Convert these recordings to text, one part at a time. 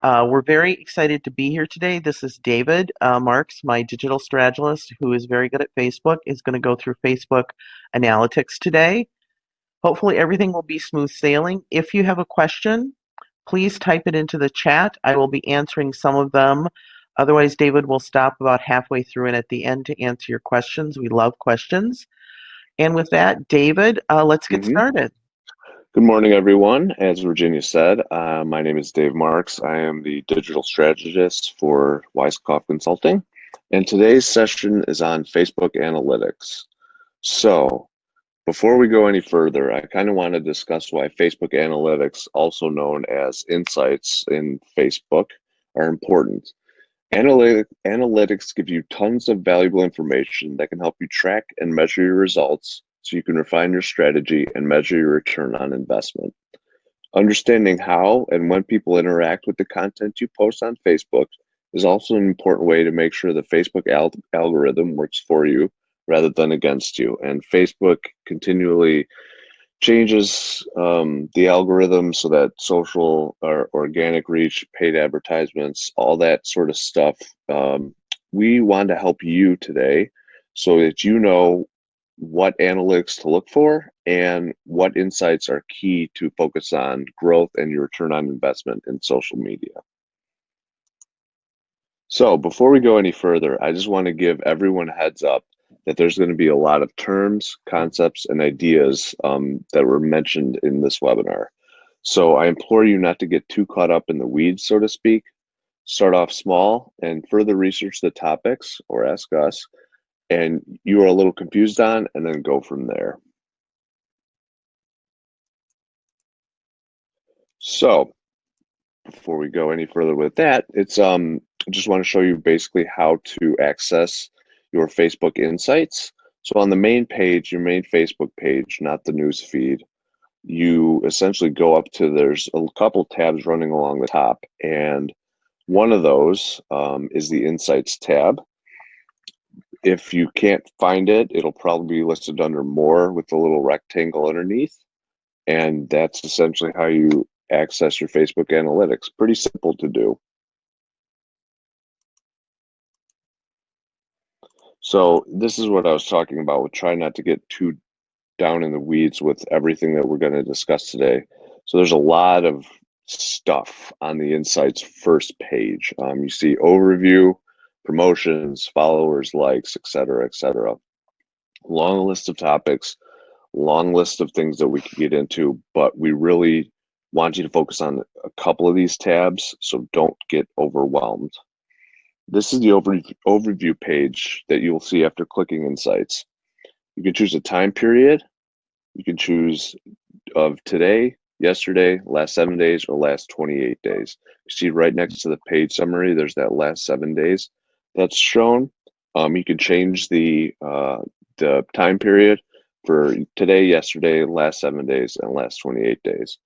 We're very excited to be here today. This is David Marks, my digital strategist who is very good at Facebook, is going to go through Facebook analytics today. Hopefully everything will be smooth sailing. If you have a question, please type it into the chat. I will be answering some of them. Otherwise, David will stop about halfway through and at the end to answer your questions. We love questions. And with that, David, let's get hmm started. Good morning, everyone. As Virginia said, my name is Dave Marks. I am the digital strategist for Weiskopf Consulting, and today's session is on Facebook analytics. So, before we go any further, I kind of want to discuss why Facebook analytics, also known as insights in Facebook, are important. Analytics give you tons of valuable information that can help you track and measure your results so you can refine your strategy and measure your return on investment. Understanding how and when people interact with the content you post on Facebook is also an important way to make sure the Facebook algorithm works for you rather than against you. And Facebook continually changes the algorithm so that social or organic reach, paid advertisements, all that sort of stuff. We want to help you today so that you know what analytics to look for and what insights are key to focus on growth and your return on investment in social media. So before we go any further, I just want to give everyone a heads up that there's going to be a lot of terms, concepts, and ideas that were mentioned in this webinar. So I implore you not to get too caught up in the weeds, so to speak. Start off small and further research the topics or ask us, and you are a little confused on, and then go from there. So before we go any further with that, I just want to show you basically how to access your Facebook insights. So on the main page, your main Facebook page, not the news feed, you essentially go up to, there's a couple tabs running along the top, and one of those is the Insights tab. If you can't find it, it'll probably be listed under More with the little rectangle underneath. And that's essentially how you access your Facebook analytics. Pretty simple to do. So this is what I was talking about with trying not to get too down in the weeds with everything that we're going to discuss today. So there's a lot of stuff on the Insights first page. You see overview, promotions, followers, likes, etc., etc. Long list of topics, long list of things that we could get into, but we really want you to focus on a couple of these tabs, so don't get overwhelmed. This is the overview page that you'll see after clicking Insights. You can choose a time period. You can choose of today, yesterday, last 7 days, or last 28 days. You see right next to the page summary, there's that last 7 days that's shown. You can change the time period for today, yesterday, last 7 days, and last 28 days.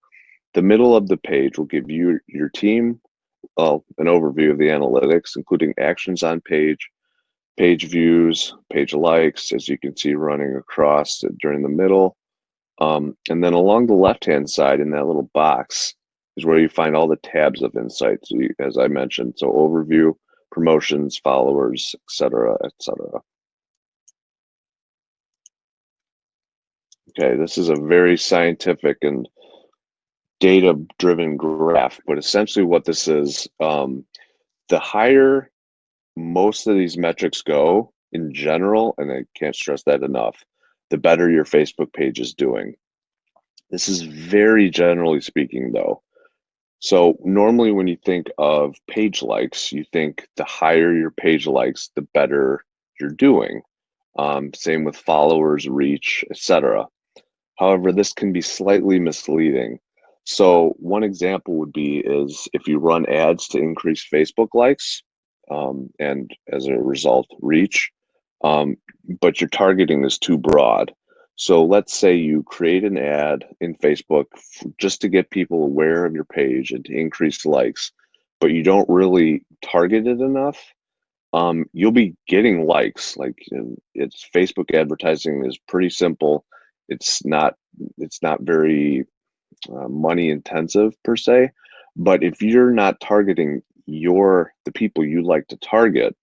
The middle of the page will give you your team an overview of the analytics, including actions on page, page views, page likes, as you can see running across during the middle. And then along the left-hand side in that little box is where you find all the tabs of insights, as I mentioned. So overview, promotions, followers, etc., etc. Okay, this is a very scientific and data-driven graph, but essentially what this is, the higher most of these metrics go in general, and I can't stress that enough, the better your Facebook page is doing. This is very generally speaking, though. So normally when you think of page likes, you think the higher your page likes, the better you're doing. Same with followers, reach, etc. However, this can be slightly misleading. So one example would be is if you run ads to increase Facebook likes, and as a result, reach, but your targeting is too broad. So let's say you create an ad in Facebook just to get people aware of your page and to increase likes, but you don't really target it enough. You'll be getting likes. Like, it's Facebook advertising is pretty simple. It's not very money intensive per se, But if you're not targeting the people you like to target,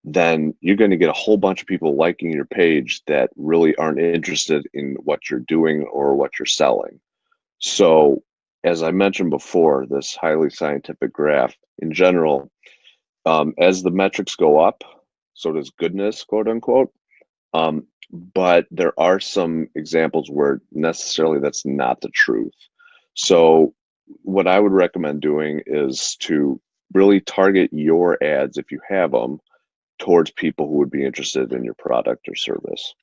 then you're going to get a whole bunch of people liking your page that really aren't interested in what you're doing or what you're selling. So, as I mentioned before, this highly scientific graph in general, as the metrics go up, so does goodness, quote unquote. But there are some examples where necessarily that's not the truth. So, what I would recommend doing is to really target your ads, if you have them, towards people who would be interested in your product or service.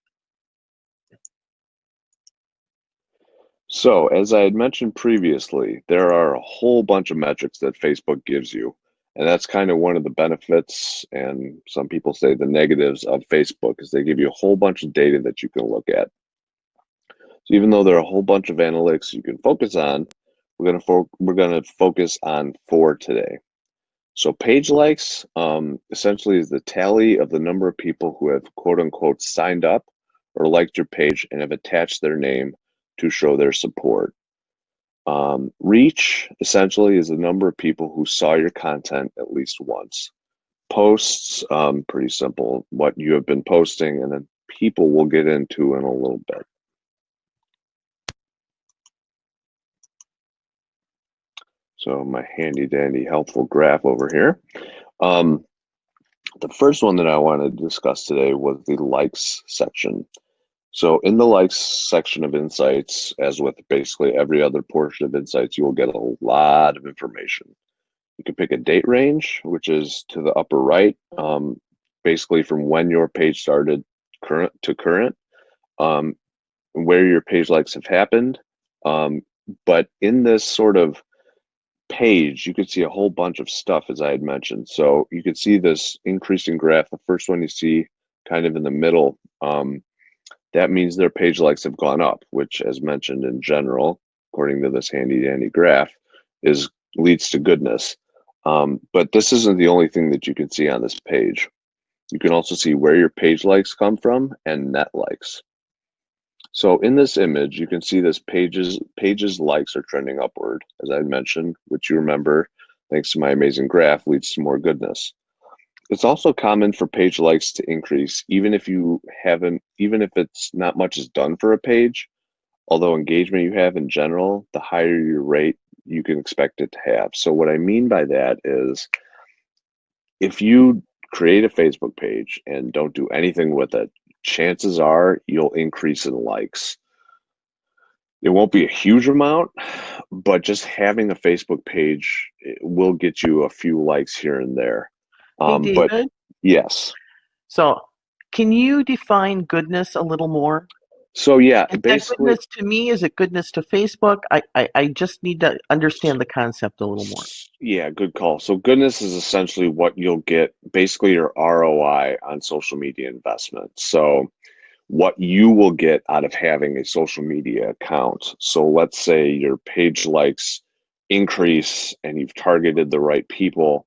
So, as I had mentioned previously, there are a whole bunch of metrics that Facebook gives you. And that's kind of one of the benefits, and some people say the negatives of Facebook, is they give you a whole bunch of data that you can look at. So even though there are a whole bunch of analytics you can focus on, we're gonna focus on 4 today. So page likes essentially is the tally of the number of people who have quote unquote signed up or liked your page and have attached their name to show their support. Reach essentially is the number of people who saw your content at least once. Posts, pretty simple, what you have been posting, and then people we'll get into in a little bit. So my handy dandy helpful graph over here. Um, the first one that I wanted to discuss today was the likes section. So in the likes section of Insights, as with basically every other portion of Insights, you will get a lot of information. You can pick a date range, which is to the upper right, basically from when your page started current to current, where your page likes have happened. But in this sort of page, you could see a whole bunch of stuff, as I had mentioned. So you could see this increasing graph. The first one you see kind of in the middle, that means their page likes have gone up, which, as mentioned in general, according to this handy dandy graph, is leads to goodness. But this isn't the only thing that you can see on this page. You can also see where your page likes come from and net likes. So in this image, you can see this pages likes are trending upward, as I mentioned, which you remember, thanks to my amazing graph, leads to more goodness. It's also common for page likes to increase, even if it's not much is done for a page. Although engagement you have in general, the higher your rate, you can expect it to have. So what I mean by that is if you create a Facebook page and don't do anything with it, chances are you'll increase in likes. It won't be a huge amount, but just having a Facebook page will get you a few likes here and there. Hey, But David. yes. So, can you define goodness a little more? So yeah, Is that basically, goodness to me? Is it goodness to Facebook? I just need to understand the concept a little more. yeah, good call. So goodness is essentially what you'll get, basically your ROI on social media investment. So what you will get out of having a social media account. So let's say your page likes increase and you've targeted the right people.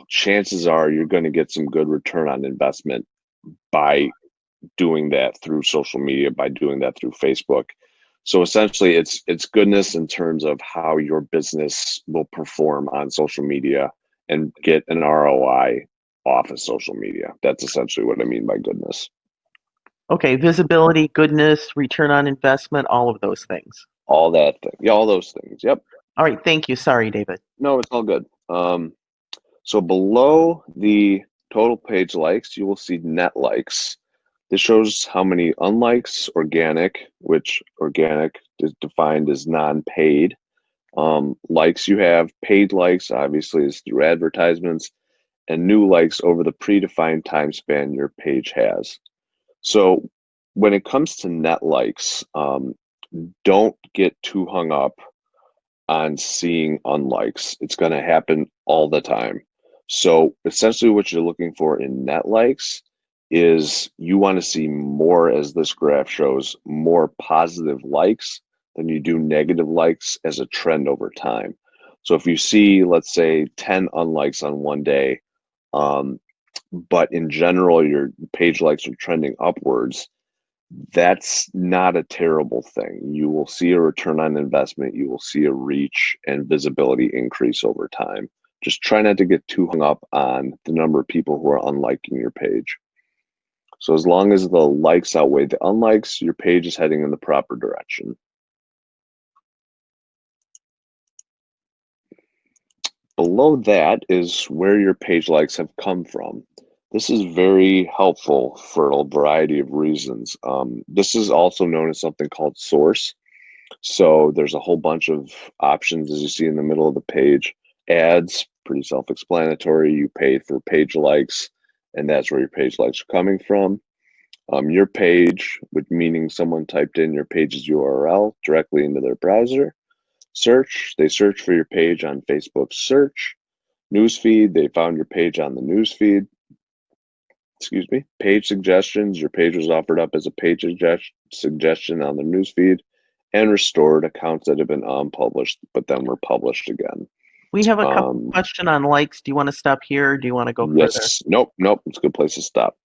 Chances are you're going to get some good return on investment by doing that through social media, by doing that through Facebook. So essentially it's goodness in terms of how your business will perform on social media and get an ROI off of social media. That's essentially what I mean by goodness. Okay, visibility, goodness, return on investment, all of those things. All that thing. Yeah, all those things. Yep. All right, thank you. Sorry, David. No, it's all good. So below the total page likes, you will see net likes. This shows how many unlikes, organic, which organic is defined as non-paid, likes you have. Paid likes, obviously, is through advertisements, and new likes over the predefined time span your page has. So when it comes to net likes, don't get too hung up on seeing unlikes. It's going to happen all the time. So essentially what you're looking for in net likes is you want to see more, as this graph shows, more positive likes than you do negative likes as a trend over time. So if you see, let's say, 10 unlikes on one day, but in general your page likes are trending upwards, That's not a terrible thing. You will see a return on investment. You will see a reach and visibility increase over time. Just try not to get too hung up on the number of people who are unliking your page. So as long as the likes outweigh the unlikes, your page is heading in the proper direction. Below that is where your page likes have come from. This is very helpful for a variety of reasons. This is also known as something called source. So there's a whole bunch of options as you see in the middle of the page. Ads, pretty self-explanatory. You pay for page likes, and that's where your page likes are coming from. Your page, which meaning someone typed in your page's URL directly into their browser. Search, they search for your page on Facebook's search. Newsfeed, they found your page on the newsfeed. Excuse me. Page suggestions, your page was offered up as a page suggestion on the newsfeed. And restored, accounts that have been unpublished but then were published again. We have a couple question on likes. Do you want to stop here or do you want to go further? Yes. Nope. It's a good place to stop.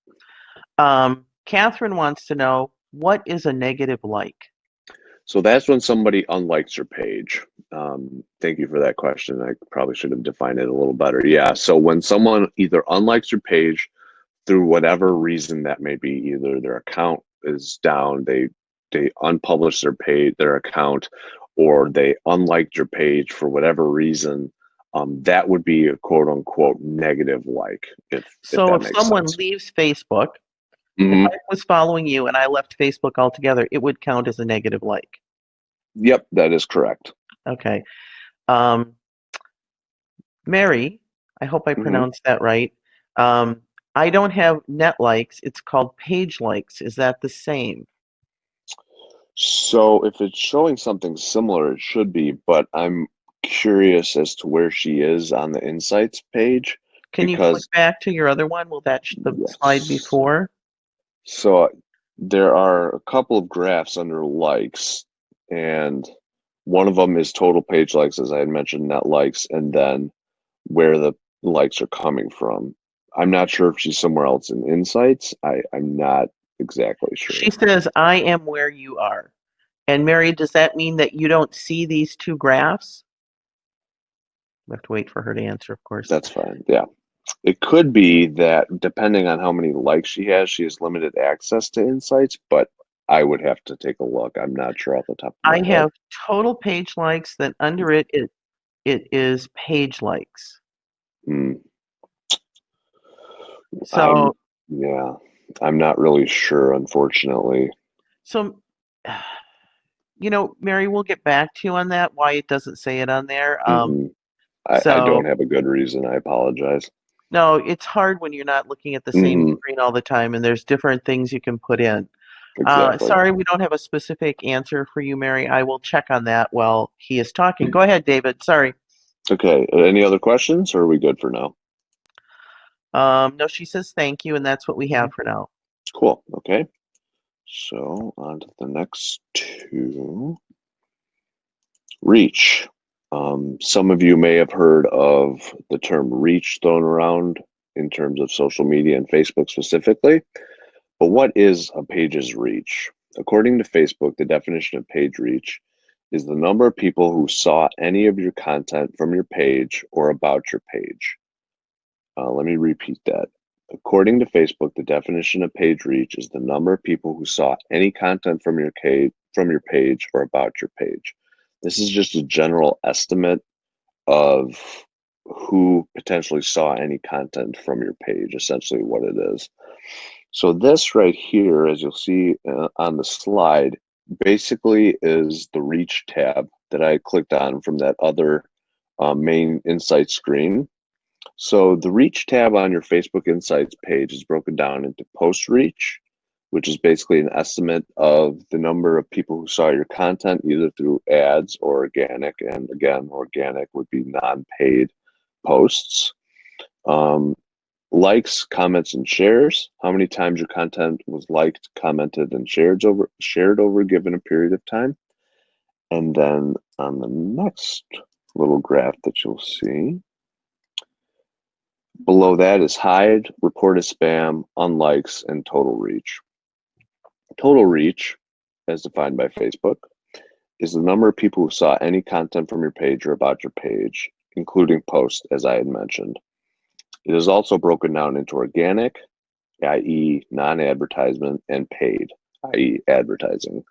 Catherine wants to know, what is a negative like? So that's when somebody unlikes your page. Thank you for that question. I probably should have defined it a little better. Yeah. So when someone either unlikes your page through whatever reason that may be, either their account is down, they unpublish their account, or they unliked your page for whatever reason, that would be a quote unquote negative like, if So that if makes someone sense. leaves Facebook, if Mm-hmm. I was following you and I left Facebook altogether, it would count as a negative like. Yep, that is correct. Okay. Um, Mary, I hope I Mm-hmm. pronounced that right. I don't have net likes. It's called page likes. Is that the same? So if it's showing something similar, it should be, but I'm curious as to where she is on the insights page Can you click because back to your other one? Will that the slide yes. before? So there are a couple of graphs under likes, and one of them is total page likes, as I had mentioned, net likes, and then where the likes are coming from. I'm not sure if she's somewhere else in insights. I'm not exactly She sure. says, I am where you are. And Mary, does that mean that you don't see these two graphs? We have to wait for her to answer, of course. That's fine. Yeah. It could be that depending on how many likes she has limited access to insights, but I would have to take a look. I'm not sure off the top of my I head. have total page likes, then under it, it is page likes. Mm, I'm, So, yeah, I'm not really sure, unfortunately. so, Mary, we'll get back to you on that, why it doesn't say it on there. Hmm. I So don't have a good reason. I apologize. no, it's hard when you're not looking at the same Hmm. screen all the time and there's different things you can put in. Exactly. Sorry, we don't have a specific answer for you, Mary. I will check on that while he is talking. Go ahead, David. Sorry. Okay. Any other questions, or are we good for now? No, she says thank you, and that's what we have for now. Cool. Okay. So on to the next two. Reach. Some of you may have heard of the term reach thrown around in terms of social media and Facebook specifically, but what is a page's reach? According to Facebook, the definition of page reach is the number of people who saw any of your content from your page or about your page. Let me repeat that. According to Facebook, the definition of page reach is the number of people who saw any content from your page or about your page. This is just a general estimate of who potentially saw any content from your page, essentially what it is. So this right here, as you'll see on the slide, basically is the reach tab that I clicked on from that other main insight screen. So the reach tab on your Facebook Insights page is broken down into post reach, which is basically an estimate of the number of people who saw your content either through ads or organic. And again, organic would be non-paid posts. Um, Likes, comments, and shares. How many times your content was liked, commented, and shared over a given period of time. And then on the next little graph that you'll see, below that is hide, report as spam, unlikes, and total reach. Total reach, as defined by Facebook, is the number of people who saw any content from your page or about your page, including posts, as I had mentioned. It is also broken down into organic, i.e., non-advertisement, and paid, i.e., advertising.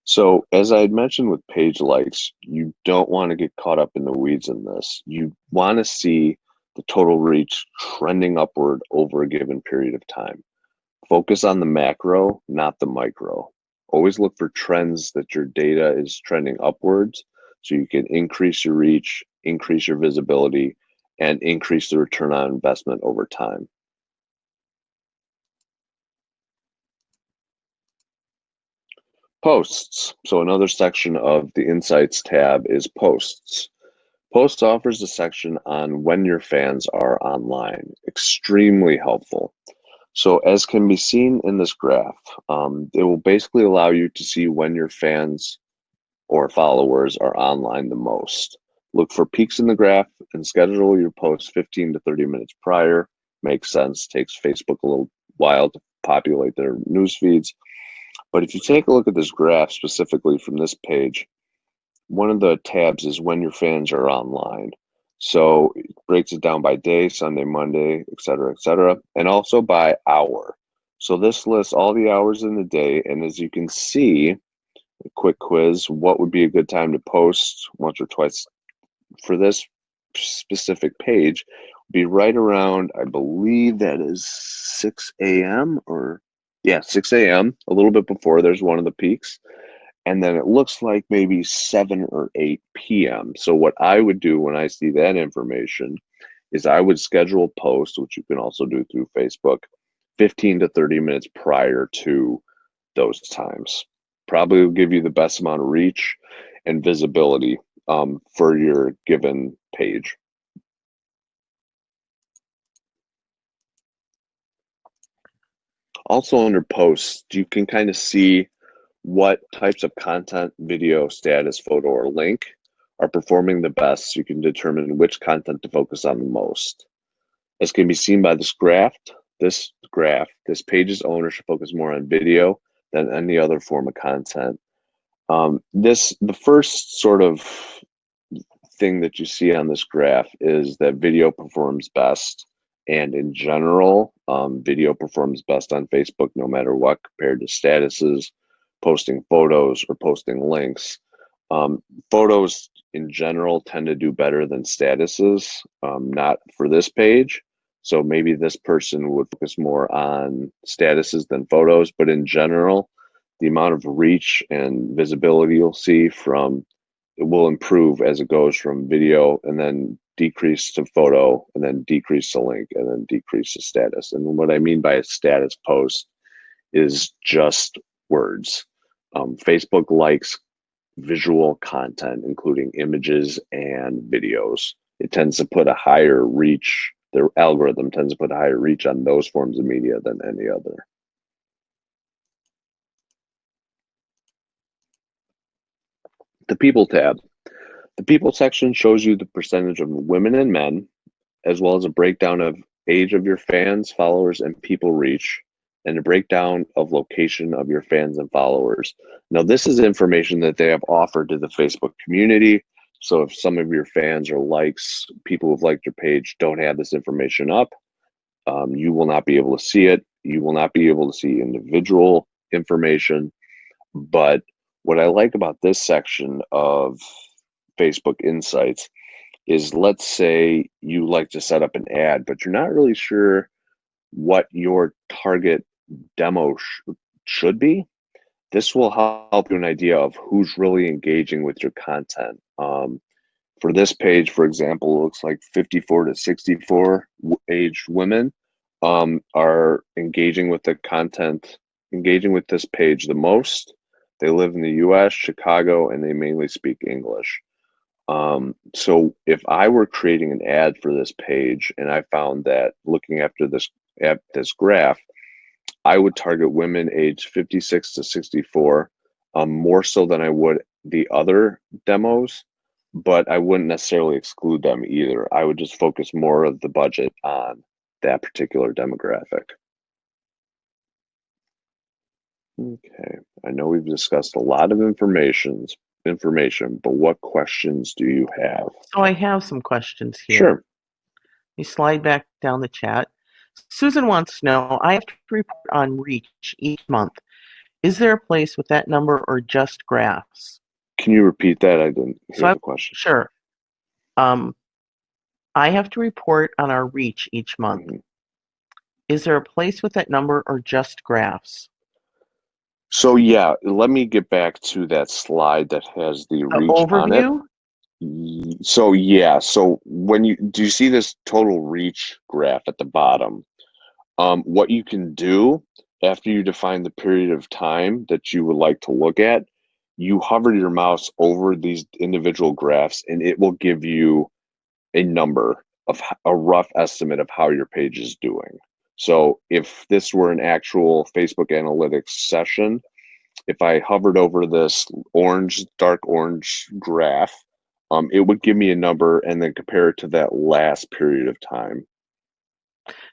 So, as I had mentioned with page likes, you don't want to get caught up in the weeds in this. You want to see the total reach trending upward over a given period of time. Focus on the macro, not the micro. Always look for trends that your data is trending upwards so you can increase your reach, increase your visibility, and increase the return on investment over time. Posts. So another section of the Insights tab is Posts. Posts offers a section on when your fans are online. Extremely helpful. So as can be seen in this graph, it will basically allow you to see when your fans or followers are online the most. Look for peaks in the graph and schedule your posts 15 to 30 minutes prior. Makes sense. Takes Facebook a little while to populate their news feeds. But if you take a look at this graph specifically from this page, one of the tabs is when your fans are online. So it breaks it down by day, Sunday, Monday, et cetera, and also by hour. So this lists all the hours in the day. And as you can see, a quick quiz, what would be a good time to post once or twice for this specific page? Be right around, I believe that is 6 a.m. or yeah, 6 a.m. A little bit before there's one of the peaks. And then it looks like maybe 7 or 8 p.m. So what I would do when I see that information is I would schedule a post, which you can also do through Facebook, 15 to 30 minutes prior to those times. Probably will give you the best amount of reach and visibility for your given page. Also under posts, you can kind of see what types of content, video, status, photo, or link are performing the best so you can determine which content to focus on the most. As can be seen by this page's owner should focus more on video than any other form of content. The first sort of thing that you see on this graph is that video performs best. And in general, video performs best on Facebook no matter what compared to statuses, posting photos, or posting links. Photos in general tend to do better than statuses, not for this page. So maybe this person would focus more on statuses than photos, but in general, the amount of reach and visibility you'll see from it will improve as it goes from video and then decrease to photo and then decrease to link and then decrease to status. And what I mean by a status post is just words. Facebook likes visual content, including images and videos. It tends to put a higher reach, their algorithm tends to put a higher reach on those forms of media than any other. The People tab. The People section shows you the percentage of women and men, as well as a breakdown of age of your fans, followers, and people reach, and a breakdown of location of your fans and followers. Now, this is information that they have offered to the Facebook community. So if some of your fans or likes, people who've liked your page don't have this information up, you will not be able to see it. You will not be able to see individual information. But what I like about this section of Facebook Insights is, let's say you like to set up an ad, but you're not really sure what your target demo should be. This will help you an idea of who's really engaging with your content. For this page, for example, it looks like 54 to 64 aged women are engaging with the content, engaging with this page the most. They live in the US, Chicago, and they mainly speak English. So if I were creating an ad for this page and I found that looking after this at this graph, I would target women aged 56 to 64, more so than I would the other demos, but I wouldn't necessarily exclude them either. I would just focus more of the budget on that particular demographic. Okay. I know we've discussed a lot of information, but what questions do you have? So I have some questions here. Sure. You slide back down the chat. Susan wants to know, I have to report on reach each month. Is there a place with that number or just graphs? Can you repeat that? I didn't So hear the question. sure. Um, I have to report on our reach each month. Mhm. Is there a place with that number or just graphs? So yeah, let me get back to that slide that has the The reach on it. overview? So yeah, so when you do you see this total reach graph at the bottom? What you can do after you define the period of time that you would like to look at, you hover your mouse over these individual graphs and it will give you a number of a rough estimate of how your page is doing. So if this were an actual Facebook analytics session, if I hovered over this dark orange graph, it would give me a number and then compare it to that last period of time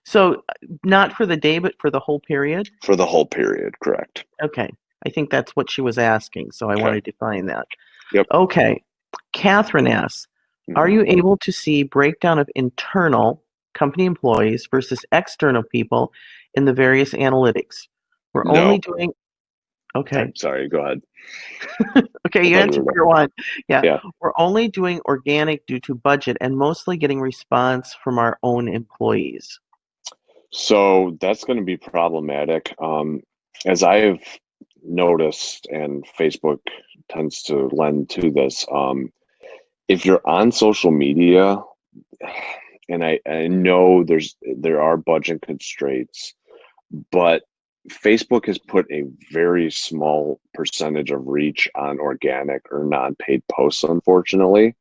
So not for the day, but for the whole period? for the whole period, correct? Okay. I think that's what she was asking, so I Okay. wanted to find that. Yep. Okay. Catherine asks, are Mhm. you able to see breakdown of internal company employees versus external people in the various analytics? We're only No. doing okay. I'm sorry, go ahead. Okay, I you thought you answered were done. your one. Yeah. Yeah. We're only doing organic due to budget and mostly getting response from our own employees. So that's going to be problematic. As I have noticed, and Facebook tends to lend to this, if you're on social media, and I know there are budget constraints, but Facebook has put a very small percentage of reach on organic or non-paid posts, unfortunately.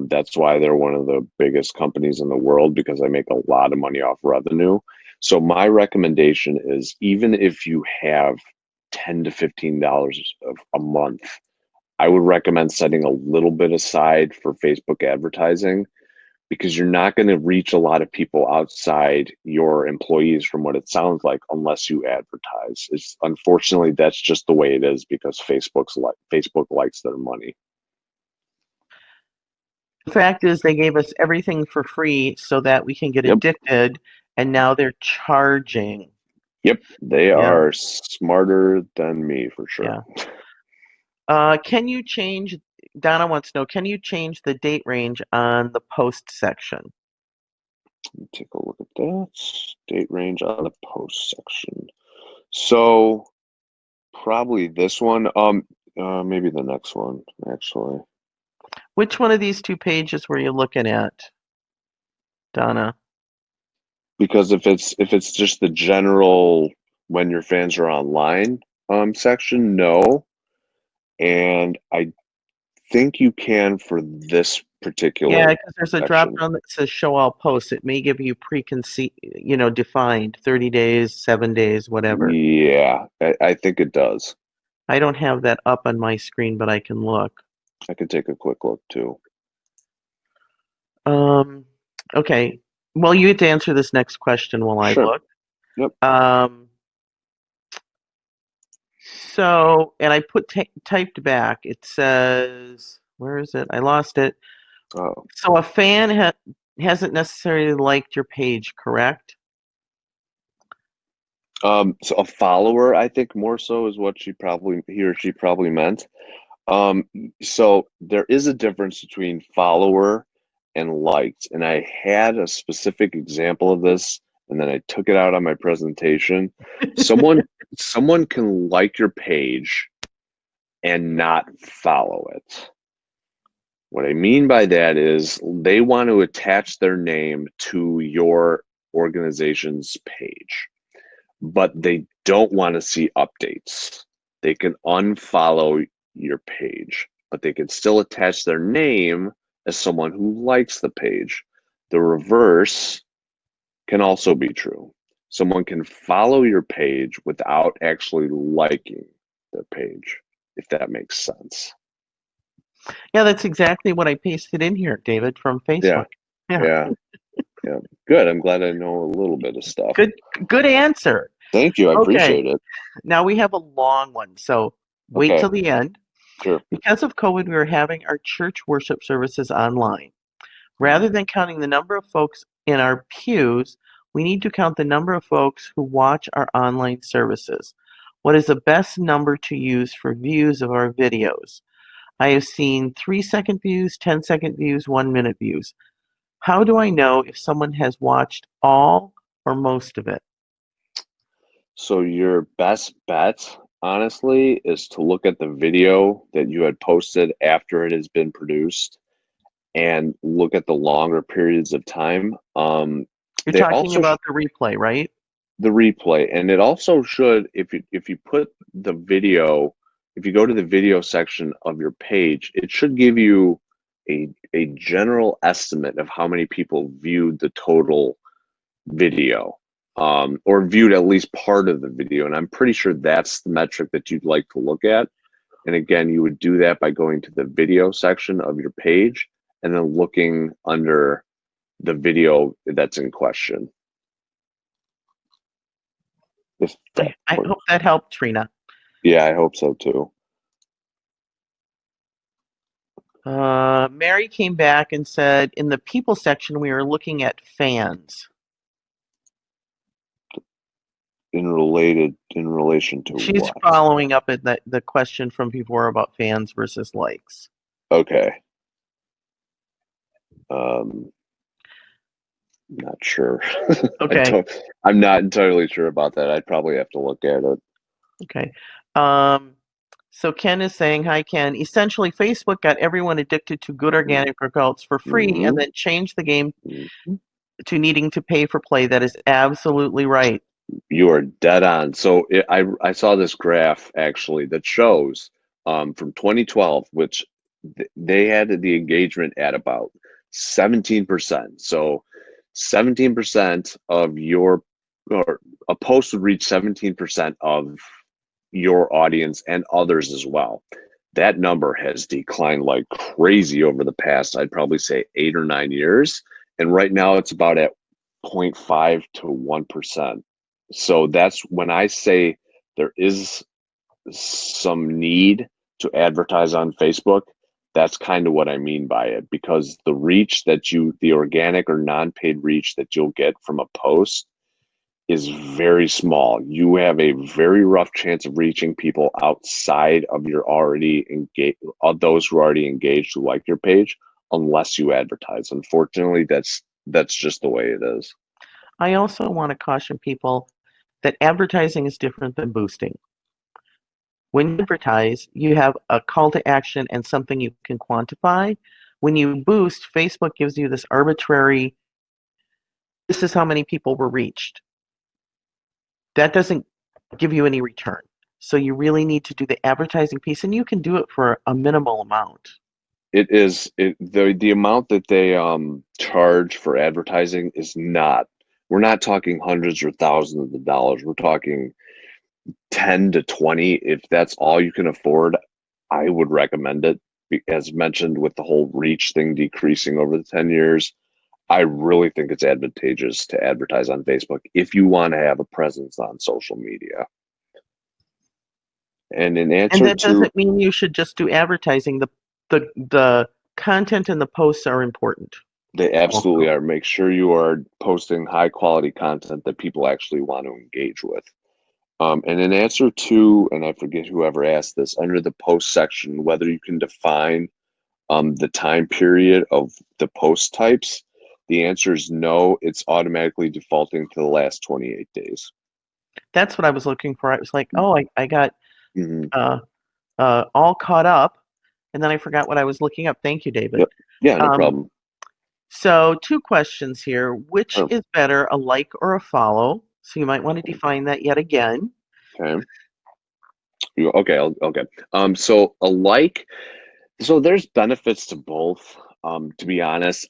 That's why they're one of the biggest companies in the world because I make a lot of money off revenue. So my recommendation is even if you have $10 to $15 a month, I would recommend setting a little bit aside for Facebook advertising because you're not going to reach a lot of people outside your employees from what it sounds like unless you advertise. It's unfortunately that's just the way it is because Facebook likes their money. The fact is, they gave us everything for free so that we can get Yep. addicted, and now they're charging. Yep, they Yeah, are smarter than me for sure. yeah. Can you change, Donna wants to know, can you change the date range on the post section? Take a look at that. Date range on the post section. So probably this one. Maybe the next one actually. Which one of these two pages were you looking at, Donna? Because if it's just the general when your fans are online section, no. And I think you can for this Yeah, particular because there's a drop section. down that says show all posts. It may give you preconceived, defined 30 days, 7 days, whatever. Yeah, I think it does. I don't have that up on my screen, but I can look. I can take a quick look too. Um, okay. Well, you get to answer this next question while I Sure. look. Yep. Um, so, and I put typed back. It says, where is it? I lost it. Oh. So a fan hasn't necessarily liked your page, correct? So a follower, I think more so is what he or she probably meant. Um, so there is a difference between follower and liked, and I had a specific example of this, and then I took it out on my presentation. Someone someone can like your page and not follow it. What I mean by that is they want to attach their name to your organization's page, but they don't want to see updates. They can unfollow your page, but they can still attach their name as someone who likes the page. The reverse can also be true. Someone can follow your page without actually liking the page, if that makes sense. Yeah, that's exactly what I pasted in here, David, from Yeah, Facebook. Yeah, yeah, yeah. Good. I'm glad I know a little bit of stuff. good, good answer. Thank you. I Okay, appreciate it. now we have a long one, so wait Okay, till the end. sure. Because of COVID, we are having our church worship services online. Rather Mhm. than counting the number of folks in our pews, we need to count the number of folks who watch our online services. What is the best number to use for views of our videos? I have seen 3-second views, 10-second views, 1-minute views. How do I know if someone has watched all or most of it? So your best bet, honestly, is to look at the video that you had posted after it has been produced and look at the longer periods of time. You're They talking also about the replay, right? the replay, and it also should, if you put the video, if you go to the video section of your page, it should give you a general estimate of how many people viewed the total video, or viewed at least part of the video. And I'm pretty sure that's the metric that you'd like to look at. And again, you would do that by going to the video section of your page and then looking under the video that's in question. If that I works. hope that helped, Trina. Yeah, I hope so too. Mary came back and said, in the people section, we are looking at fans. In relation to She's what? following up at the question from before about fans versus likes. Okay. Um, not sure. Okay, I'm not entirely sure about that. I'd probably have to look at it. okay. Um, so Ken is saying, hi, Ken. Essentially, Facebook got everyone addicted to good organic results for free and Mm-hmm. then changed the game Mm-hmm. to needing to pay for play. That is absolutely right. You are dead on. So I saw this graph actually that shows from 2012, which they had the engagement at about 17%. So 17% of your, or a post would reach 17% of your audience and others as well. That number has declined like crazy over the past, I'd probably say 8 or 9 years. And right now it's about at 0.5 to 1%. So that's when I say there is some need to advertise on Facebook. That's kind of what I mean by it, because the reach that the organic or non-paid reach that you'll get from a post is very small. You have a very rough chance of reaching people outside of your already engaged, of those who are already engaged who like your page, unless you advertise. Unfortunately, that's just the way it is. I also want to caution people that advertising is different than boosting. When you advertise, you have a call to action and something you can quantify. When you boost, Facebook gives you this arbitrary, this is how many people were reached. That doesn't give you any return. So you really need to do the advertising piece, and you can do it for a minimal amount. The amount that they charge for advertising is not, we're not talking hundreds or thousands of dollars. We're talking 10 to 20. If that's all you can afford, I would recommend it. As mentioned, with the whole reach thing decreasing over the 10 years, I really think it's advantageous to advertise on Facebook if you want to have a presence on social media. And in And answer that to, doesn't mean you should just do advertising. The content and the posts are important. they absolutely Also. are. Make sure you are posting high quality content that people actually want to engage with. And in answer to, and I forget whoever asked this, under the post section, whether you can define the time period of the post types, the answer is no. It's automatically defaulting to the last 28 days. That's what I was looking for. I was like, oh, I got Mm-hmm. uh, all caught up, and then I forgot what I was looking up. Thank you, David. Yep. Yeah, no Um, problem. so, two questions here. Which Oh, is better, a like or a follow? So, you might want to define that yet again. okay. Okay. Okay. So a like, so there's benefits to both. To be honest,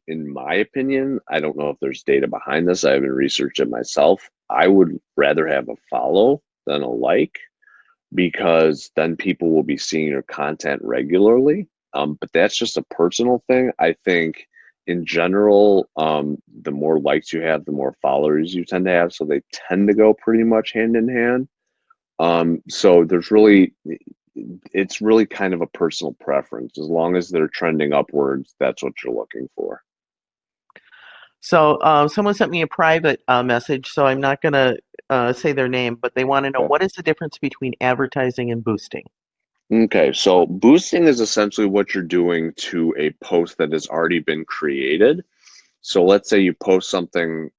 in my opinion, I don't know if there's data behind this. I haven't researched it myself. I would rather have a follow than a like, because then people will be seeing your content regularly. But that's just a personal thing. I think in general, the more likes you have, the more followers you tend to have. So they tend to go pretty much hand in hand. So it's really kind of a personal preference. As long as they're trending upwards, that's what you're looking for. So someone sent me a private message, so I'm not going to say their name, but they want to know Okay. what is the difference between advertising and boosting? Okay, so boosting is essentially what you're doing to a post that has already been created. So let's say you post something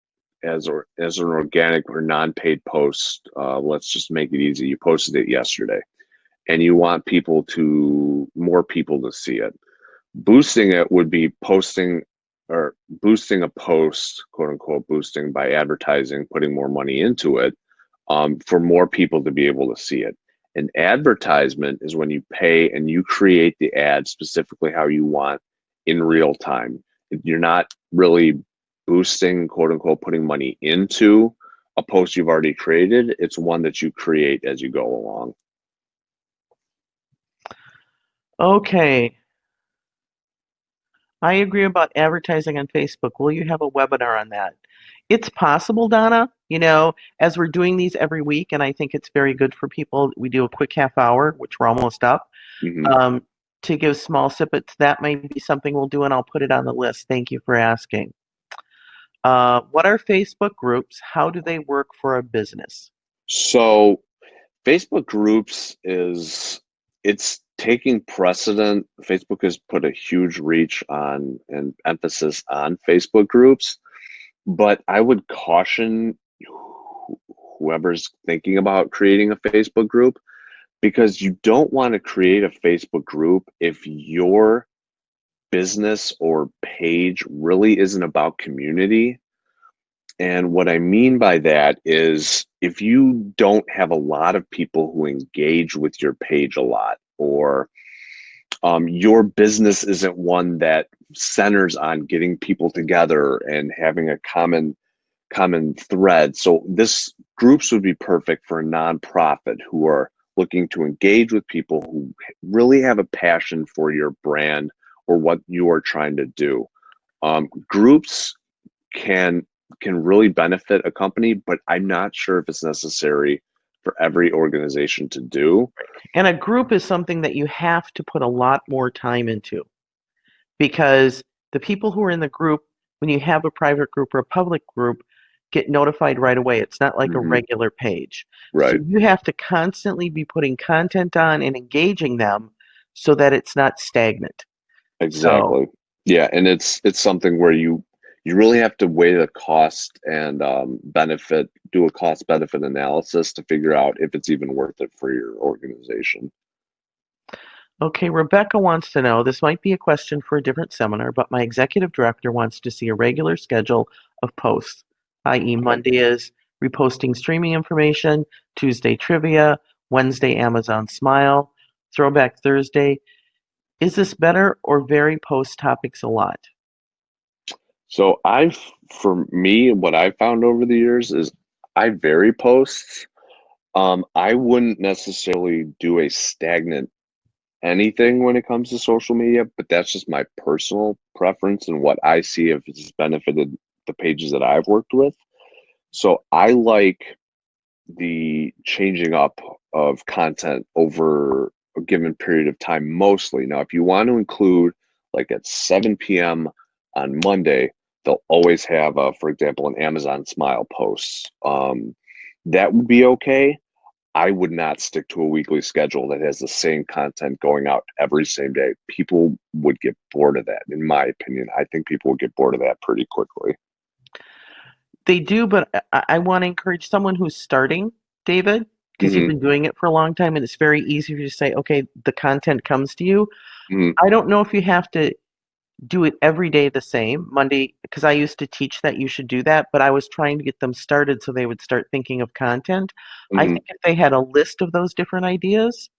as an organic or non-paid post. Let's just make it easy. You posted it yesterday, and you want more people to see it. Boosting it would be posting or boosting a post, quote unquote, boosting by advertising, putting more money into it, for more people to be able to see it. An advertisement is when you pay and you create the ad specifically how you want in real time. You're not really boosting, quote unquote, putting money into a post you've already created. It's one that you create as you go along. Okay, I agree about advertising on Facebook. Will you have a webinar on that? It's possible, Donna. As we're doing these every week, and I think it's very good for people, we do a quick half hour, which we're almost up, Hmm. um, to give small snippets. That might be something we'll do, and I'll put it on the list. Thank you for asking. What are Facebook groups? How do they work for a business? So Facebook groups it's taking precedent. Facebook has put a huge reach on and emphasis on Facebook groups, but I would caution whoever's thinking about creating a Facebook group because you don't want to create a Facebook group if your business or page really isn't about community. And what I mean by that is if you don't have a lot of people who engage with your page a lot, or your business isn't one that centers on getting people together and having a common thread. So this groups would be perfect for a nonprofit who are looking to engage with people who really have a passion for your brand or what you are trying to do. Groups can can really benefit a company, but I'm not sure if it's necessary for every organization to do. And a group is something that you have to put a lot more time into because the people who are in the group, when you have a private group or a public group, get notified right away. It's not like a Hmm. regular page. So Right. you have to constantly be putting content on and engaging them so that it's not stagnant. So, Exactly. Yeah, and it's something where you really have to weigh the cost and benefit, do a cost benefit analysis to figure out if it's even worth it for your organization. okay, Rebecca wants to know, this might be a question for a different seminar, but my executive director wants to see a regular schedule of posts, i.e., Okay. Monday is reposting streaming information, Tuesday trivia, Wednesday Amazon Smile, Throwback Thursday. Is this better or vary post topics a lot? So for me, what I found over the years is I vary posts. I wouldn't necessarily do a stagnant anything when it comes to social media, but that's just my personal preference and what I see if it's benefited the pages that I've worked with. So I like the changing up of content over a given period of time mostly. Now, if you want to include like at 7 p.m. on Monday, they'll always have, for example, an Amazon Smile post. That would be okay. I would not stick to a weekly schedule that has the same content going out every same day. People would get bored of that, in my opinion. I think people would get bored of that pretty quickly. They do, but I want to encourage someone who's starting, David, because you've Hmm. been doing it for a long time and it's very easy for you to say, okay, the content comes to you. Hmm. I don't know if you have to do it every day the same Monday, because I used to teach that you should do that, but I was trying to get them started so they would start thinking of content. I Hmm. think if they had a list of those different ideas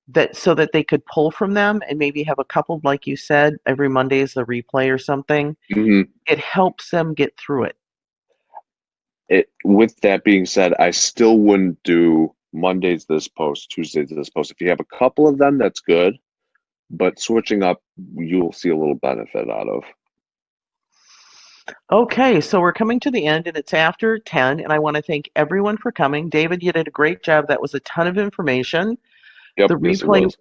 that so that they could pull from them and maybe have a couple, like you said, every Monday is the replay or something, Hmm. it helps them get through it. With that being said, I still wouldn't do Mondays this post, Tuesdays this post. If you have a couple of them, that's good, but switching up, you'll see a little benefit out of. Okay, so we're coming to the end and it's after 10, and I want to thank everyone for coming. David, you did a great job. That was a ton of information. Yep, The yes, it replay was.